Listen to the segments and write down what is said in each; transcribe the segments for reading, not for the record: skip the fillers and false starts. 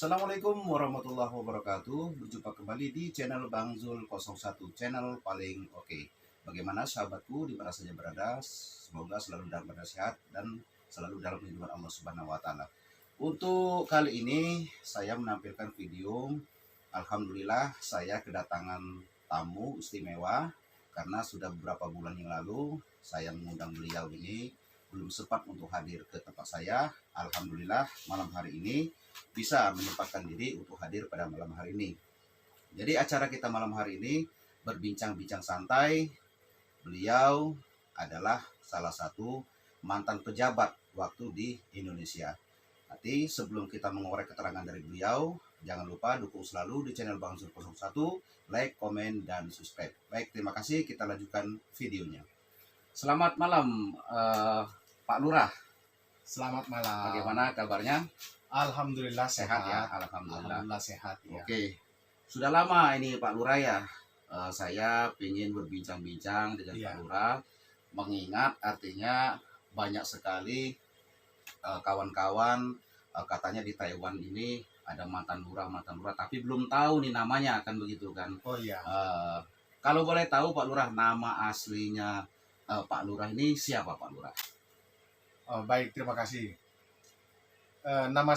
Assalamualaikum warahmatullahi wabarakatuh. Berjumpa kembali di channel Bang Zul 01, channel paling oke. Bagaimana sahabatku di mana saja berada? Semoga selalu dalam keadaan sehat dan selalu dalam lindungan Allah Subhanahu wa taala. Untuk kali ini saya menampilkan video. Alhamdulillah saya kedatangan tamu istimewa karena sudah beberapa bulan yang lalu saya mengundang beliau ini belum sempat untuk hadir ke tempat saya. Alhamdulillah malam hari ini bisa menyempatkan diri untuk hadir pada malam hari ini. Jadi acara kita malam hari ini berbincang-bincang santai. Beliau adalah salah satu mantan pejabat waktu di Indonesia. Nanti sebelum kita mengorek keterangan dari beliau, jangan lupa dukung selalu di channel Bang Zul 01, like, komen, dan subscribe. Baik, terima kasih. Kita lanjutkan videonya. Selamat malam, Pak Lurah. Selamat malam. Bagaimana kabarnya? Alhamdulillah Sehat ya, sehat. alhamdulillah. Alhamdulillah sehat ya. Oke, sudah lama ini Pak Lurah ya. Saya ingin berbincang-bincang dengan Iya. Pak Lurah, mengingat artinya banyak sekali kawan-kawan katanya di Taiwan ini ada mantan lurah, tapi belum tahu nih namanya, kan begitu kan. Oh iya. Kalau boleh tahu Pak Lurah, nama aslinya Pak Lurah ini siapa Pak Lurah? Oh, baik, terima kasih. Nama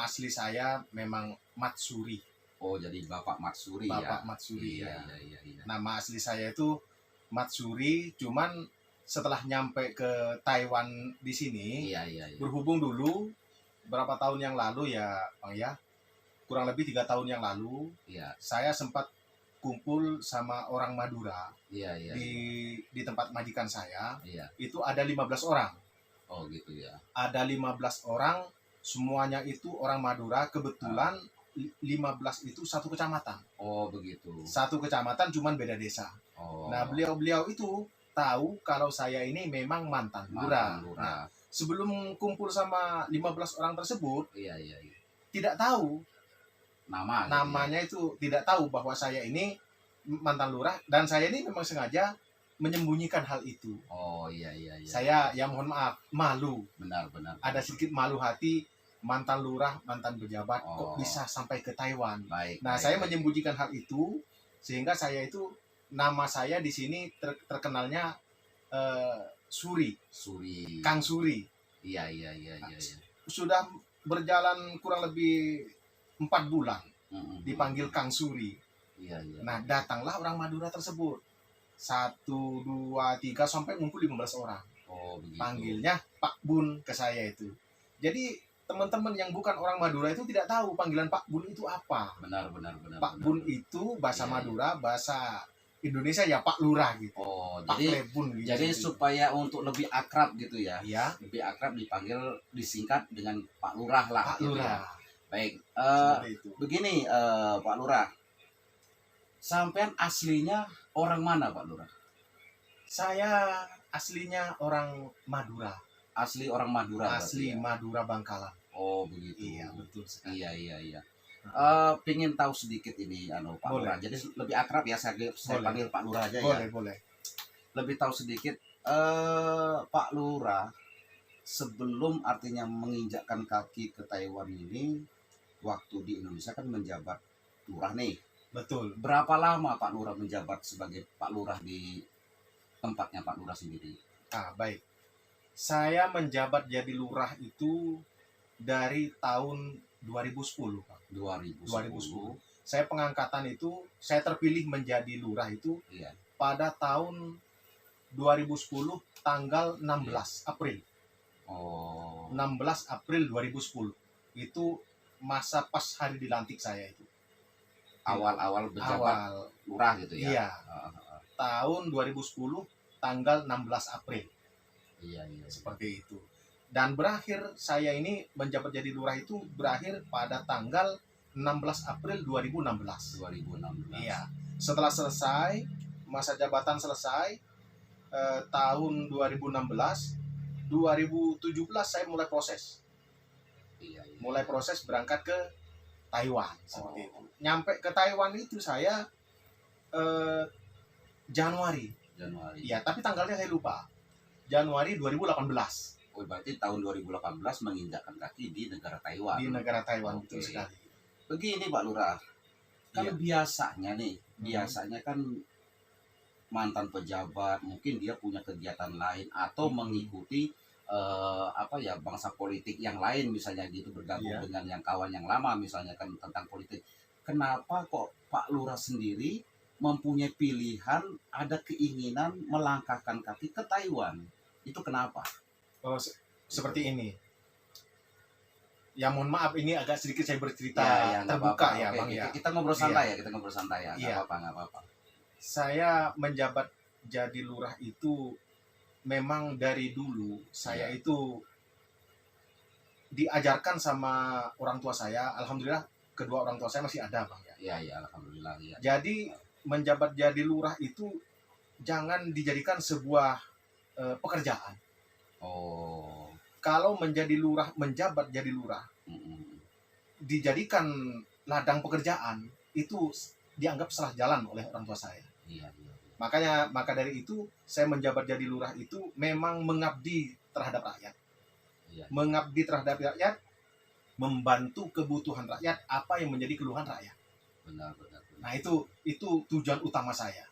asli saya memang Matsuri. Oh, jadi Bapak Matsuri ya. Bapak Matsuri ya. Iya. Nama asli saya itu Matsuri, cuman setelah nyampe ke Taiwan di sini, Iya. berhubung dulu berapa tahun yang lalu ya, Bang ya, kurang lebih 3 tahun yang lalu, Iya. saya sempat kumpul sama orang Madura Iya. di tempat majikan saya. Iya. Itu ada 15 orang. Oh gitu ya. Ada 15 orang, semuanya itu orang Madura. Kebetulan 15 itu satu kecamatan. Oh begitu. Satu kecamatan cuman beda desa. Oh. Nah, beliau-beliau itu tahu kalau saya ini memang mantan lurah. Nah, sebelum kumpul sama 15 orang tersebut, Iya. tidak tahu Namanya itu, tidak tahu bahwa saya ini mantan lurah, dan saya ini memang sengaja menyembunyikan hal itu. Oh iya. Saya ya mohon maaf, malu. Benar. Ada sedikit malu hati, mantan lurah, mantan pejabat kok bisa sampai ke Taiwan. Baik. Nah, saya menyembunyikan hal itu sehingga saya itu, nama saya di sini terkenalnya Suri, Kang Suri. Iya. Sudah berjalan kurang lebih 4 bulan dipanggil Kang Suri. Iya. Nah, datanglah orang Madura tersebut. 1, 2, 3 sampai ngumpul 15 orang. Oh begitu. Panggilnya Pak Bun ke saya itu. Jadi teman-teman yang bukan orang Madura itu tidak tahu panggilan Pak Bun itu apa. Benar. Pak Bun itu bahasa Madura, bahasa Indonesia ya Pak Lurah gitu. Oh, Pak Lebun gitu. Jadi supaya untuk lebih akrab gitu ya. Iya. Lebih akrab dipanggil, disingkat dengan Pak Lurah lah. Pak gitu Lurah. Ya. Baik. Seperti itu. Begini Pak Lurah. Sampean aslinya orang mana Pak Lurah? Saya aslinya orang Madura. Asli orang Madura. Asli ya? Madura Bangkalan. Oh begitu. Iya, betul sekali. Iya. Pingin tahu sedikit ini Pak Boleh. Lurah. Jadi lebih akrab ya, saya panggil Pak Lurah aja ya. Boleh. Lebih tahu sedikit Pak Lurah, sebelum artinya menginjakkan kaki ke Taiwan ini, waktu di Indonesia kan menjabat lurah nih. Betul. Berapa lama Pak Lurah menjabat sebagai Pak Lurah di tempatnya Pak Lurah sendiri? Baik. Saya menjabat jadi lurah itu dari tahun 2010, Pak. 2010. Saya pengangkatan itu, saya terpilih menjadi lurah itu Iya. pada tahun 2010 tanggal 16 April. Oh. 16 April 2010. Itu masa pas hari dilantik saya itu. Awal-awal berjabat lurah gitu ya. Iya. Tahun 2010 tanggal 16 April. Iya. Seperti itu. Dan berakhir saya ini menjabat jadi lurah itu berakhir pada tanggal 16 April 2016. 2016. Iya. Setelah selesai masa jabatan selesai tahun 2016, 2017 saya mulai proses. Iya. Mulai proses berangkat ke Taiwan seperti itu. Nyampe ke Taiwan itu saya Januari. Januari. Iya, tapi tanggalnya saya lupa. Januari 2018. Oh, berarti tahun 2018 menginjakkan kaki di negara Taiwan. Di negara Taiwan, Oke. betul sekali. Begini Pak Lurah, kan Iya. biasanya nih, biasanya kan mantan pejabat mungkin dia punya kegiatan lain atau mengikuti apa ya, bangsa politik yang lain misalnya gitu, bergabung Iya. dengan yang kawan yang lama misalnya kan tentang politik. Kenapa kok Pak Lurah sendiri mempunyai pilihan, ada keinginan melangkahkan kaki ke Taiwan? Itu kenapa? Oh, seperti ini. Ya mohon maaf, ini agak sedikit saya bercerita nggak terbuka apa-apa. ya Oke, Bang ya. kita ngobrol santai ya, kita ngobrol santai ya. Iya. Nggak apa-apa. Saya menjabat jadi lurah itu memang dari dulu saya itu diajarkan sama orang tua saya. Alhamdulillah kedua orang tua saya masih ada Bang ya. Iya, alhamdulillah ya. Jadi menjabat jadi lurah itu jangan dijadikan sebuah pekerjaan. Oh. Kalau menjabat jadi lurah, dijadikan ladang pekerjaan, itu dianggap salah jalan oleh orang tua saya. Iya. Maka dari itu saya menjabat jadi lurah itu memang mengabdi terhadap rakyat. Iya. Mengabdi terhadap rakyat, membantu kebutuhan rakyat, apa yang menjadi keluhan rakyat. Benar. Nah itu tujuan utama saya.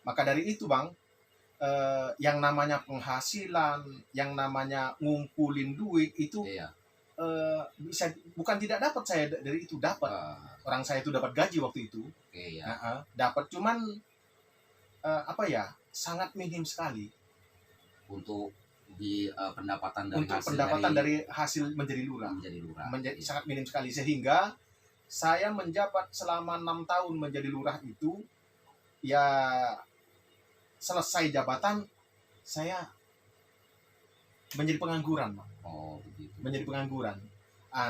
Maka dari itu Bang, yang namanya penghasilan, yang namanya ngumpulin duit itu bisa, bukan tidak dapat, saya dari itu dapat. Orang saya itu dapat gaji waktu itu. Dapat, cuman apa ya, sangat minim sekali untuk di pendapatan dari hasil menjadi lurah. Sangat minim sekali, sehingga saya menjabat selama 6 tahun menjadi lurah itu ya. Selesai jabatan, saya menjadi pengangguran, Bang. Oh, begitu. Menjadi pengangguran.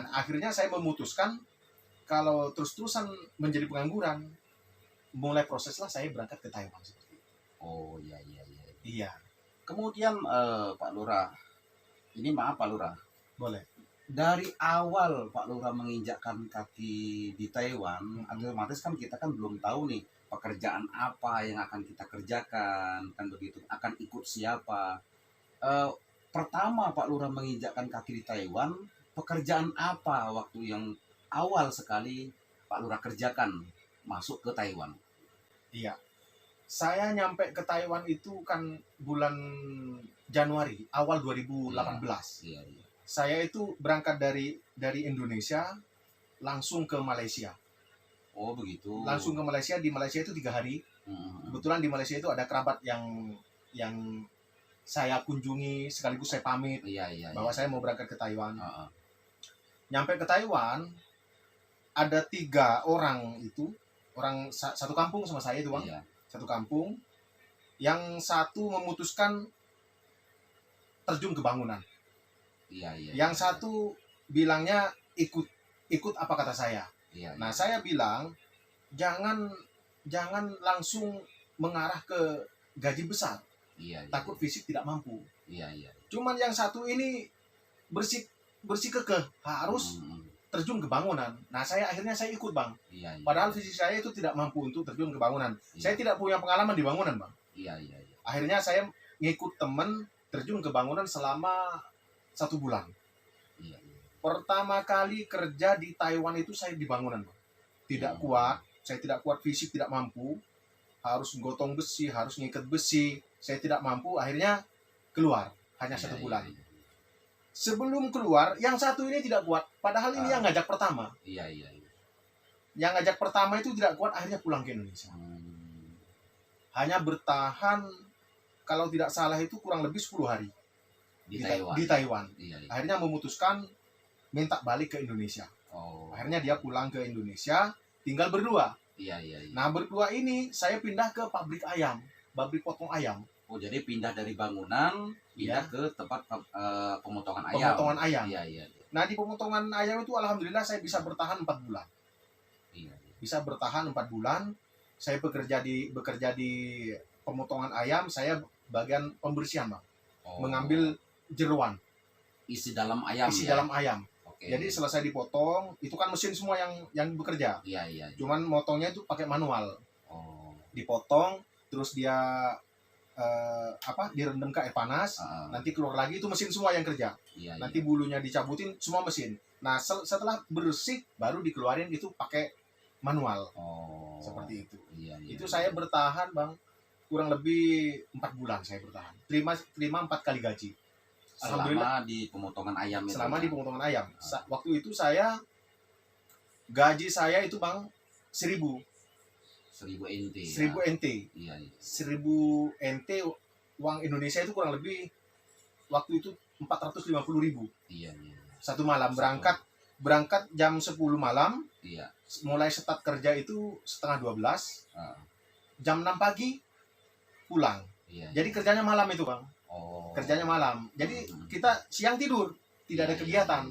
Akhirnya saya memutuskan kalau terus-terusan menjadi pengangguran, mulai proseslah saya berangkat ke Taiwan seperti itu. Oh, iya. Iya. Kemudian Pak Lurah, ini maaf Pak Lurah. Boleh. Dari awal Pak Lurah menginjakkan kaki di Taiwan, otomatis kan kita kan belum tahu nih pekerjaan apa yang akan kita kerjakan, kan begitu, akan ikut siapa. Pertama Pak Lurah menginjakkan kaki di Taiwan, pekerjaan apa waktu yang awal sekali Pak Lurah kerjakan masuk ke Taiwan? Iya, saya nyampe ke Taiwan itu kan bulan Januari awal 2018. Iya. Saya itu berangkat dari Indonesia langsung ke Malaysia. Oh, begitu. Langsung ke Malaysia. Di Malaysia itu 3 hari. Kebetulan di Malaysia itu ada kerabat yang saya kunjungi, sekaligus saya pamit bahwa saya mau berangkat ke Taiwan. Nyampe ke Taiwan, ada 3 orang itu, orang satu kampung sama saya itu Bang. Iya. Satu kampung. Yang satu memutuskan terjun ke bangunan. Iya. Yang satu bilangnya ikut apa kata saya. Iya. Nah, saya bilang jangan langsung mengarah ke gaji besar. Iya. Takut fisik tidak mampu. Iya. Cuman yang satu ini bersih kekeh harus terjun ke bangunan. Nah, akhirnya saya ikut Bang. Iya. Padahal fisik saya itu tidak mampu untuk terjun ke bangunan. Saya tidak punya pengalaman di bangunan Bang. Iya. Akhirnya saya ngikut temen terjun ke bangunan selama 1 bulan. Iya. Pertama kali kerja di Taiwan itu saya di bangunan Bang. Tidak kuat, saya tidak kuat fisik, tidak mampu. Harus gotong besi, harus ngikat besi. Saya tidak mampu, akhirnya keluar. Hanya 1 bulan. Sebelum keluar, yang satu ini tidak kuat. Padahal ini yang ngajak pertama. Iya. Yang ngajak pertama itu tidak kuat, akhirnya pulang ke Indonesia. Hanya bertahan, kalau tidak salah itu kurang lebih 10 hari. Di Taiwan. Iya. Akhirnya memutuskan minta balik ke Indonesia. Oh. Akhirnya dia pulang ke Indonesia, tinggal berdua. Iya. Nah, berdua ini saya pindah ke pabrik ayam, pabrik potong ayam. Oh, jadi pindah dari bangunan, pindah ke tempat pemotongan ayam. Pemotongan ayam. Iya. Nah, di pemotongan ayam itu alhamdulillah saya bisa bertahan 4 bulan. Iya. Bisa bertahan 4 bulan. Saya bekerja di pemotongan ayam, saya bagian pembersihan, Bang. Oh. Mengambil jeruan. Isi dalam ayam. Dalam ayam. Okay. Jadi selesai dipotong, itu kan mesin semua yang bekerja. Iya. Cuman motongnya itu pakai manual. Oh. Dipotong, terus dia direndam ke air panas, nanti keluar lagi, itu mesin semua yang kerja. Nanti bulunya dicabutin, semua mesin. Nah setelah bersih baru dikeluarin, itu pakai manual. Seperti itu. Itu saya bertahan Bang, kurang lebih 4 bulan saya bertahan, terima 4 kali gaji. Alhamdulillah. Selama di pemotongan ayam itu. Selama di pemotongan ayam. Waktu itu saya gaji saya itu Bang 1000 NT. 1000 NT. 1000 NT uang Indonesia itu kurang lebih waktu itu 450.000. Satu malam berangkat jam 10 malam. Mulai start kerja itu setengah 12. Jam 6 pagi pulang. Jadi kerjanya malam itu Bang. Kerjanya malam. Jadi kita siang tidur, tidak ada kegiatan.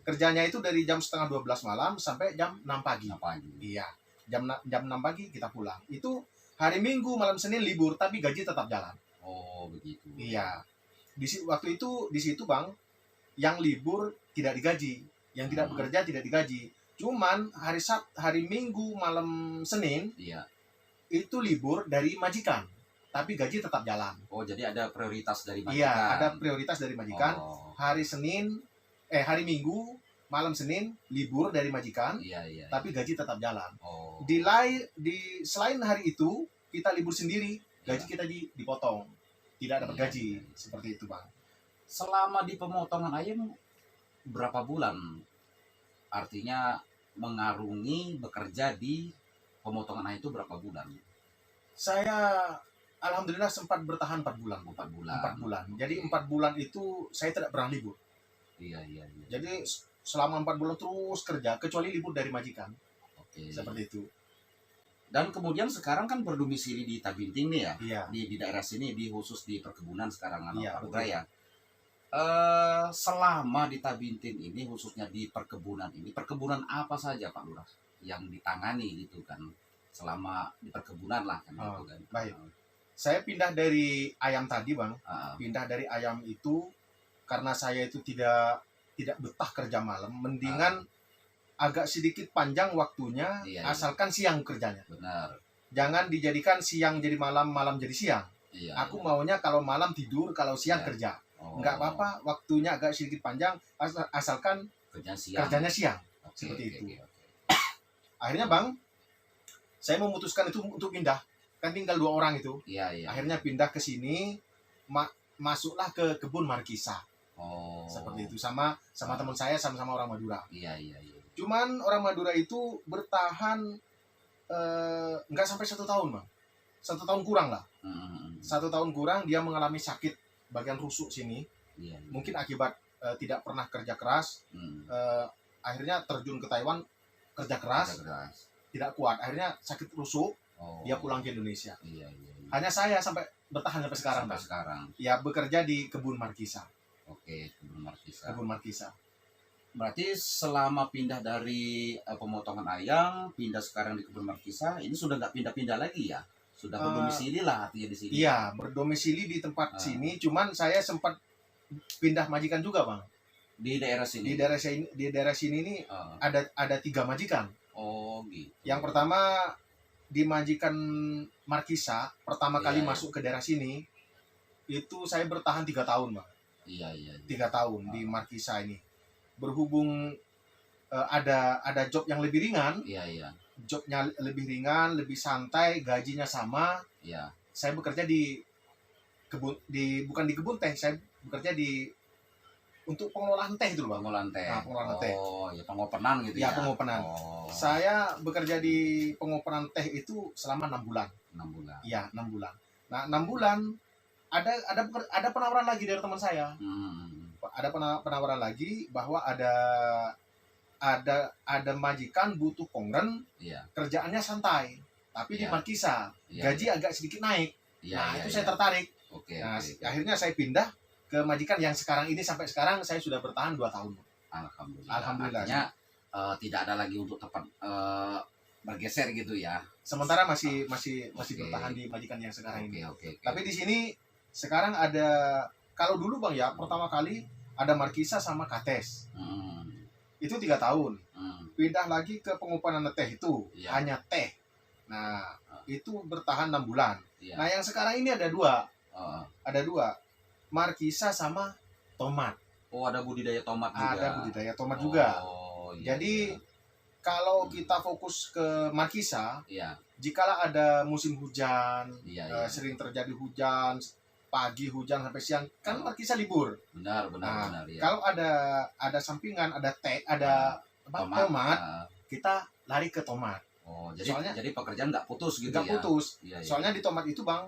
Kerjanya itu dari jam setengah 12 malam sampai jam 6 pagi. Iya. Jam 6 pagi kita pulang. Itu hari Minggu, malam Senin libur, tapi gaji tetap jalan. Begitu. Iya. Waktu itu di situ Bang, yang libur tidak digaji, yang tidak bekerja tidak digaji. Cuman hari Minggu malam Senin itu libur dari majikan, tapi gaji tetap jalan. Jadi ada prioritas dari majikan. Iya, ada prioritas dari majikan. Hari Minggu malam Senin libur dari majikan, tapi gaji tetap jalan. Selain hari itu kita libur sendiri, gaji kita dipotong, tidak dapat gaji. Seperti itu Bang. Selama di pemotongan ayam berapa bulan? Artinya mengarungi bekerja di pemotongan ayam itu berapa bulan? Saya alhamdulillah sempat bertahan 4 bulan. 4 bulan. Jadi 4 bulan itu saya tidak pernah libur. Jadi selama 4 bulan terus kerja, kecuali libur dari majikan. Seperti itu. Dan kemudian sekarang kan berdomisili di Tabinting nih ya, di daerah sini, khusus di perkebunan sekarang Pak Lurah ya. Selama di Tabinting ini, khususnya di perkebunan ini, perkebunan apa saja Pak Lurah yang ditangani gitu kan, selama di perkebunan lah kan gitu kan. Baik. Saya pindah dari ayam tadi Bang, pindah dari ayam itu karena saya itu tidak betah kerja malam, mendingan agak sedikit panjang waktunya, asalkan siang kerjanya. Benar. Jangan dijadikan siang jadi malam, malam jadi siang. Aku maunya kalau malam tidur, kalau siang kerja. Enggak apa-apa, waktunya agak sedikit panjang, asalkan kerjanya siang. Seperti itu. Akhirnya Bang, saya memutuskan itu untuk pindah. Kan tinggal 2 orang itu. Akhirnya pindah ke sini, masuklah ke kebun Markisa. Seperti itu, sama teman saya, sama-sama orang Madura. Cuman orang Madura itu bertahan enggak sampai 1 tahun Bang. 1 tahun kurang lah. 1 tahun kurang, dia mengalami sakit bagian rusuk sini. Mungkin akibat tidak pernah kerja keras. Akhirnya terjun ke Taiwan, kerja keras. Tidak kuat, akhirnya sakit rusuk. Dia pulang ke Indonesia. Hanya saya sampai bertahan sampai sekarang. Ya, bekerja di kebun Markisa. Kebun Markisa. Berarti selama pindah dari pemotongan ayam, pindah sekarang di kebun Markisa, ini sudah nggak pindah-pindah lagi ya? Sudah berdomisili lah artinya di sini. Iya, berdomisili di tempat sini. Cuman saya sempat pindah majikan juga Bang. Di daerah sini. Di daerah sini ini ada 3 majikan. Gitu. Yang pertama di majikan Markisa, pertama kali masuk ke daerah sini, itu saya bertahan 3 tahun Bang. 3 tahun di Markisa ini. Berhubung ada job yang lebih ringan. Jobnya lebih ringan, lebih santai, gajinya sama. Saya bekerja di kebun, bukan di kebun teh, saya bekerja untuk pengelolaan teh itu loh Bang. Pengelolaan teh. Pengelolaan teh. Ya pengopenan gitu ya. Pengopenan. Saya bekerja di pengopenan teh itu selama 6 bulan. 6 bulan. Iya, 6 bulan. Nah, 6 bulan ada penawaran lagi dari teman saya. Ada penawaran lagi bahwa ada majikan butuh kongren, kerjaannya santai, tapi di Markisa gaji agak sedikit naik. Itu saya tertarik. Akhirnya saya pindah ke majikan yang sekarang ini. Sampai sekarang saya sudah bertahan 2 tahun. Alhamdulillah. Artinya tidak ada lagi untuk tempat bergeser gitu ya. Sementara masih bertahan di majikan yang sekarang ini. Tapi di sini sekarang ada, kalau dulu Bang ya, pertama kali ada Markisa sama Kates. Itu 3 tahun. Pindah lagi ke pengopenan teh itu, hanya teh. Nah, itu bertahan 6 bulan. Nah, yang sekarang ini ada 2. Ada dua, markisa sama tomat. Oh, ada budidaya tomat juga. Ada budidaya tomat juga. Iya, Jadi kalau kita fokus ke markisa, iya, jikalau ada musim hujan, iya. sering terjadi hujan, pagi hujan sampai siang, kan markisa libur. Benar, iya. Kalau ada sampingan, ada tomat, kita lari ke tomat. Oh, jadi pekerjaan nggak putus gitu nggak ya? putus. Iya. Soalnya di tomat itu Bang,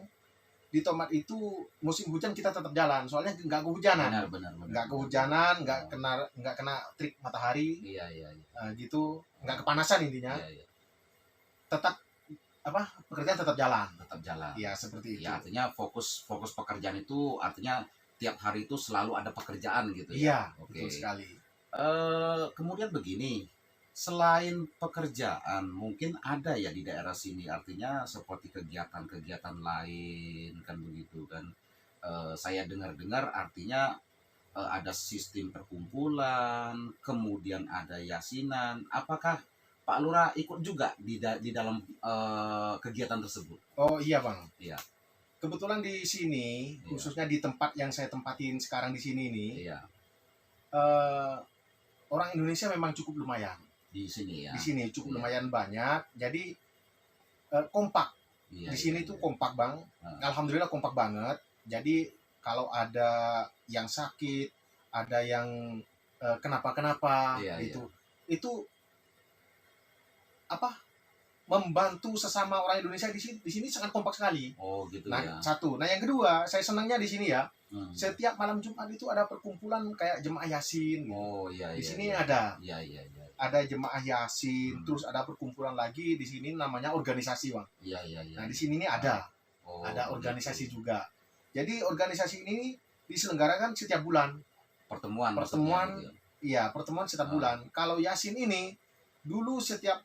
di tomat itu musim hujan kita tetap jalan. Soalnya nggak kehujanan. Benar. Nggak kehujanan, nggak kena terik matahari. Iya. Gitu, nggak kepanasan intinya. Iya. Tetap pekerjaan tetap jalan. Iya, seperti itu. Ya, artinya fokus pekerjaan itu artinya tiap hari itu selalu ada pekerjaan gitu ya. Iya, Oke. betul sekali. Kemudian begini, selain pekerjaan mungkin ada ya di daerah sini artinya seperti kegiatan-kegiatan lain kan begitu kan. Saya dengar-dengar artinya ada sistem perkumpulan, kemudian ada yasinan. Apakah Pak Lurah ikut juga di dalam kegiatan tersebut? Oh iya Bang. Iya. Kebetulan di sini, khususnya di tempat yang saya tempatin sekarang di sini nih, orang Indonesia memang cukup lumayan. Di sini ya. Di sini cukup lumayan banyak. Jadi kompak. Di sini tuh kompak Bang. Alhamdulillah kompak banget. Jadi kalau ada yang sakit, ada yang kenapa-kenapa itu membantu sesama orang Indonesia di sini sangat kompak sekali. Oh gitu ya. Satu. Nah yang kedua, saya senangnya di sini ya. Setiap malam Jumat itu ada perkumpulan kayak jemaah Yasin. Oh iya. Di sini ada. Iya. Ada jemaah Yasin, terus ada perkumpulan lagi di sini namanya organisasi Bang. Iya. Nah di sini nih ada organisasi juga. Jadi organisasi ini diselenggarakan setiap bulan. Pertemuan. Iya, pertemuan setiap bulan. Kalau Yasin ini dulu setiap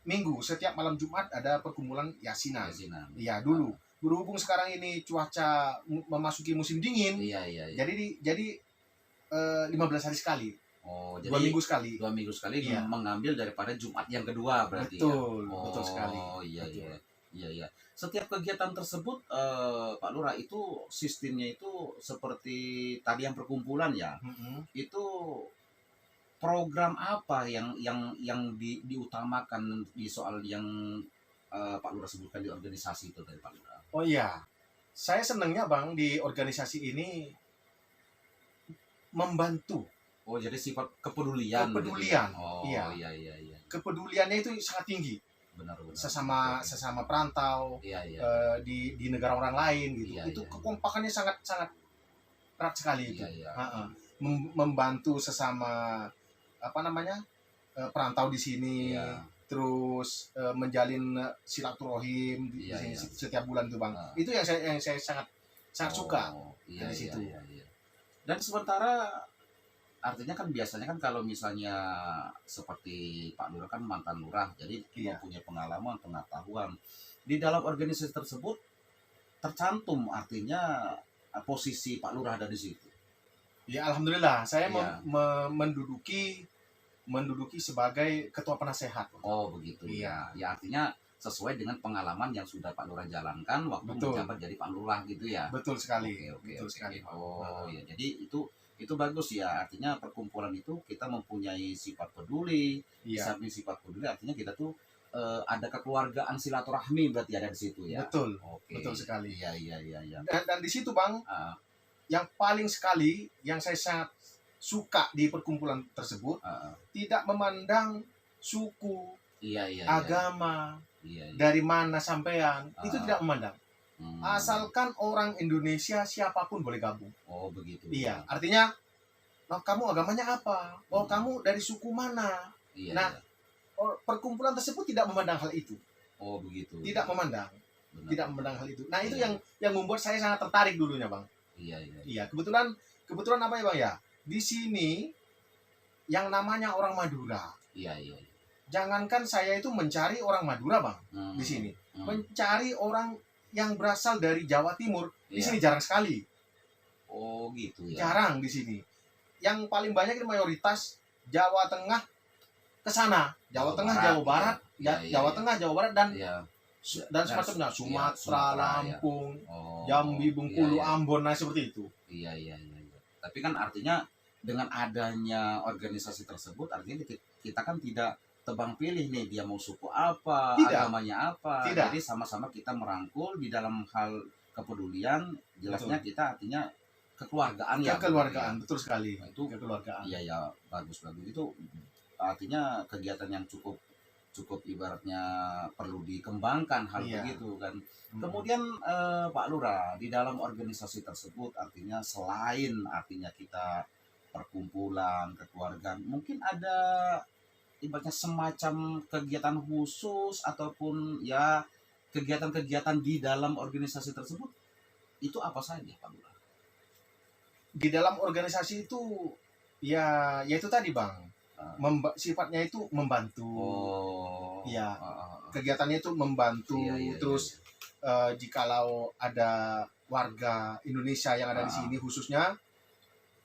minggu, setiap malam Jumat ada perkumpulan Yasinan. Iya, dulu. Berhubung sekarang ini cuaca memasuki musim dingin. Iya. Jadi 15 hari sekali. Oh, jadi 2 minggu sekali. 2 minggu sekali mengambil daripada Jumat yang kedua berarti. Betul sekali. Oh iya. Setiap kegiatan tersebut Pak Lurah itu sistemnya itu seperti tadi yang perkumpulan ya. Itu program apa yang diutamakan di soal yang Pak Lurah sebutkan di organisasi itu dari Pak Lurah? Oh iya. Saya senangnya Bang di organisasi ini membantu. Oh, jadi sifat kepedulian. Gitu ya? Oh, iya. Kepeduliannya itu sangat tinggi. Benar. Sesama perantau. Di negara orang lain gitu. Itu kekompakannya sangat erat sekali itu. Membantu sesama perantau di sini. Terus menjalin silaturahim di sini setiap bulan tuh Bang. Itu yang saya sangat suka dari situ. Dan sementara artinya kan biasanya kan kalau misalnya seperti Pak Lurah kan mantan lurah, jadi punya pengalaman, pengetahuan di dalam organisasi tersebut tercantum artinya posisi Pak Lurah ada di situ. Ya alhamdulillah saya menduduki sebagai ketua penasehat. Oh begitu. Iya. Ya artinya sesuai dengan pengalaman yang sudah Pak Lurah jalankan waktu menjabat jadi Pak Lurah gitu ya. Betul sekali. Betul sekali. Oh ya, jadi itu bagus ya, artinya perkumpulan itu kita mempunyai sifat peduli. Samping sifat peduli artinya kita tuh ada kekeluargaan silaturahmi berarti ada di situ ya. Betul. Betul sekali. Iya. Dan di situ Bang, yang paling sekali yang saya sangat suka di perkumpulan tersebut tidak memandang suku, agama, dari mana sampean, itu tidak memandang. Asalkan orang Indonesia siapapun boleh gabung. Oh begitu. Iya, artinya kamu agamanya apa? Oh kamu dari suku mana? Perkumpulan tersebut tidak memandang hal itu. Oh begitu. Tidak memandang. Tidak memandang hal itu. Nah itu yang membuat saya sangat tertarik dulunya Bang. Iya. Kebetulan apa ya Bang ya? Di sini yang namanya orang Madura. Iya. Jangankan saya itu mencari orang Madura Bang di sini, mencari orang yang berasal dari Jawa Timur di sini jarang sekali. Oh gitu ya. Jarang di sini. Yang paling banyak itu mayoritas Jawa Tengah ke sana, Jawa Tengah, Jawa Barat, Jawa Tengah, Jawa Barat dan dan semacamnya, Sumatera, Sumatera, ya. Lampung, Oh, Jambi, Bengkulu, iya, iya. Ambon, nah seperti itu. Iya, iya, iya, iya. Tapi kan artinya dengan adanya organisasi tersebut, artinya kita kan tidak tebang pilih nih dia mau suku apa, Tidak, agamanya apa. tidak. Jadi sama-sama kita merangkul di dalam hal kepedulian. Jelasnya Betul. kita artinya kekeluargaan ya. Kekeluargaan, betul sekali. Nah, itu Kekeluargaan. iya ya, bagus bagus itu artinya kegiatan yang cukup cukup ibaratnya perlu dikembangkan hal Iya. begitu kan. Hmm. Kemudian Pak Lurah, di dalam organisasi tersebut artinya selain artinya kita perkumpulan, kekeluargaan, mungkin ada ibaratnya semacam kegiatan khusus ataupun ya kegiatan-kegiatan di dalam organisasi tersebut itu apa saja Pak Lurah? Di dalam organisasi itu ya itu tadi Bang, sifatnya itu membantu. Oh. Iya. Kegiatannya itu membantu. Iya, iya, terus jikalau ada warga Indonesia yang ada di sini khususnya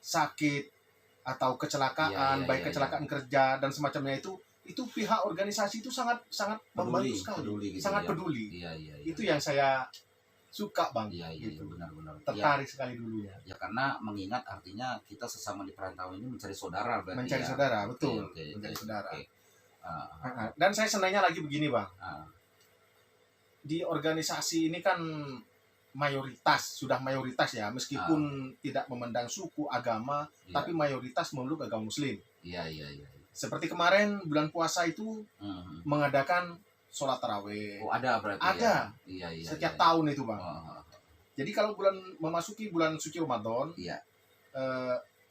sakit atau kecelakaan, baik kecelakaan kerja dan semacamnya itu pihak organisasi itu sangat membantu sekali, peduli gitu, sangat ya. peduli. Iya, iya, iya. Itu yang saya suka Bang. Iya, iya, gitu. benar-benar. Tertarik sekali dulu ya. Ya karena mengingat artinya kita sesama di perantauan ini mencari saudara berarti. Mencari ya. saudara, betul. Oke, mencari saudara. Oke. Dan saya senangnya lagi begini Bang. Di organisasi ini kan sudah mayoritas ya, meskipun tidak memandang suku, agama, tapi mayoritas memeluk agama Muslim. Iya, iya, iya. Seperti kemarin bulan puasa itu mengadakan sholat tarawih. Oh, ada berarti. Ada. Ya? Iya, setiap tahun itu Bang. Jadi kalau memasuki bulan suci Ramadan,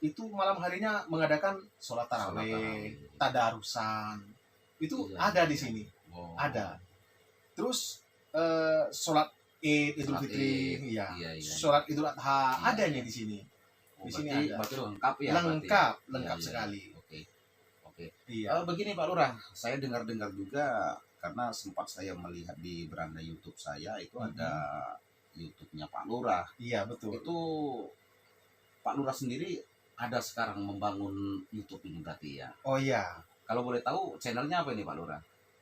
itu malam harinya mengadakan sholat tarawih, tadarusan. Itu ada di sini. Ada. Terus sholat Idul Fitri, iya. Sholat Idul Adha, adanya di sini. Di sini ada. Berarti lengkap ya. Lengkap sekali. Oke. Iya. Begini Pak Lurah, saya dengar-dengar juga karena sempat saya melihat di beranda YouTube saya itu ada YouTube-nya Pak Lurah. Iya, betul. Itu Pak Lurah sendiri ada sekarang membangun YouTube ini berarti ya? Oh iya. Kalau boleh tahu channelnya apa ini Pak Lurah?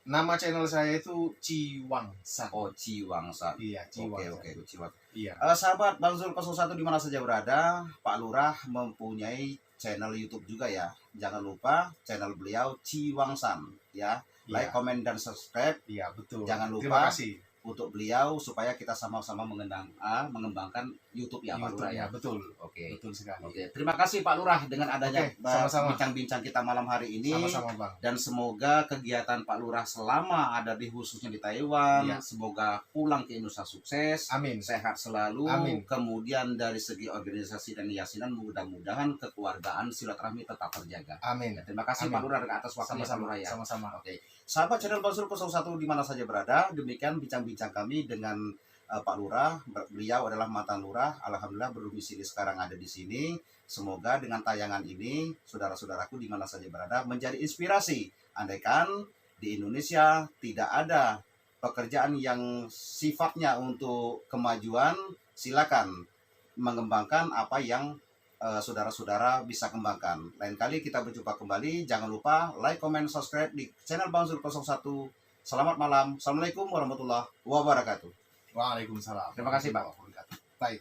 Nama channel saya itu Ciwangsan. Oh, Ciwangsan. Iya, Ciwangsan. Oke, Ciwangsan. Iya. Sahabat Bang Zul 01 di mana saja berada, Pak Lurah mempunyai channel YouTube juga ya. Jangan lupa channel beliau Ciwangsan ya. Like, komen dan subscribe. Iya, betul. Jangan lupa. Terima kasih Untuk beliau supaya kita sama-sama mengembangkan YouTube ya Pak Lurah ya. Betul. Oke. Betul sekali. Oke, terima kasih Pak Lurah dengan adanya sama-sama bincang-bincang kita malam hari ini. Sama-sama Bang. Dan semoga kegiatan Pak Lurah selama ada di khususnya di Taiwan, semoga pulang ke Indonesia sukses. Amin. Sehat selalu. Amin. Kemudian dari segi organisasi dan yasinan mudah-mudahan kekeluargaan silaturahmi tetap terjaga. Amin. Ya, terima kasih Pak Lurah atas waktunya Pak Lurah ya. Sama-sama. Oke. Sahabat channel Bang Zul 01 di mana saja berada, demikian bincang-bincang kami dengan Pak Lurah. Beliau adalah mantan lurah, alhamdulillah berdomisili sekarang ada di sini. Semoga dengan tayangan ini saudara-saudaraku di mana saja berada menjadi inspirasi. Andaikan di Indonesia tidak ada pekerjaan yang sifatnya untuk kemajuan, silakan mengembangkan apa yang saudara-saudara bisa kembangkan. Lain kali kita berjumpa kembali. Jangan lupa like, comment, subscribe di channel Bang Zul 01. Selamat malam. Assalamualaikum warahmatullahi wabarakatuh. Waalaikumsalam. Terima kasih Pak. Baik.